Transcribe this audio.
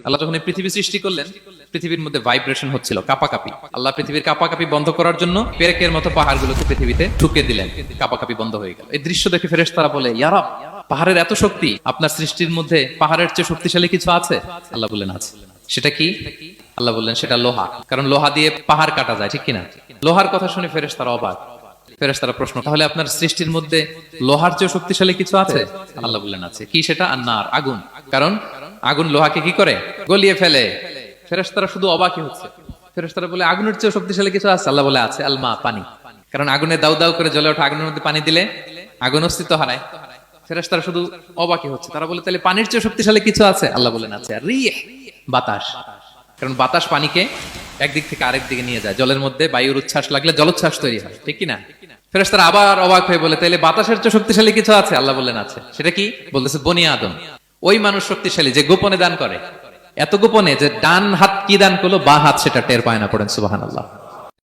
আল্লাহ যখন এই পৃথিবী সৃষ্টি করলেন, পৃথিবীর মধ্যে ভাইব্রেশন হচ্ছিল, কাপাকাপি। আল্লাহ পৃথিবীর কাপাকাপি বন্ধ করার জন্য পেরেকের মতো পাহাড়গুলোকে পৃথিবীতে ঢুকে দিলেন, কাপাকাপি বন্ধ হয়ে গেল। এই দৃশ্য দেখে ফেরেশতারা বলে, ইয়া রব, পাহাড়ের এত শক্তি, আপনার সৃষ্টির মধ্যে পাহাড়ের চেয়ে শক্তিশালী কিছু আছে? আল্লাহ বললেন আছে। সেটা কি? আল্লাহ বললেন সেটা লোহা, কারণ লোহা দিয়ে পাহাড় কাটা যায়, ঠিক কিনা? লোহার কথা শুনে ফেরেশতারা অবাক। ফেরেশতারা প্রশ্ন, তাহলে আপনার সৃষ্টির মধ্যে লোহার চেয়ে শক্তিশালী কিছু আছে? আল্লাহ বললেন আছে। কি সেটা? আন্নার, আগুন। কারণ আগুন লোহাকে কি করে? গলিয়ে ফেলে। ফেরেশতারা শুধু অবাকই হচ্ছে। ফেরেশতারা বলে, আগুনের চেয়ে শক্তিশালী কিছু আছে? আল্লাহ বলে আছে, আলমা, পানি। কারণ আগুনে দাউ দাউ করে জ্বলে ওঠা আগুনের মধ্যে পানি দিলে আগুন অস্তিত্ব হারায়। ফেরেশতারা শুধু অবাকই হচ্ছে। তারা বলে, তাহলে পানির চেয়ে শক্তিশালী কিছু আছে? আল্লাহ বলেন আছে, রিহ, বাতাস। কারণ বাতাস পানিকে একদিক থেকে আরেক দিকে নিয়ে যায়। জলের মধ্যে বায়ুর উচ্ছ্বাস লাগলে জলোচ্ছ্বাস তৈরি হয়, ঠিক কিনা? ফেরেশতারা আবার অবাক হয়ে বলে, তাহলে বাতাসের চেয়ে শক্তিশালী কিছু আছে? আল্লাহ বললেন আছে। সেটা কি? বলতেছে বনি আদম। ওই মানুষ শক্তিশালী যে গোপনে দান করে, এত গোপনে যে ডান হাত কি দান করলো, বা হাত সেটা টের পায় না। পড়েন সুবহানাল্লাহ।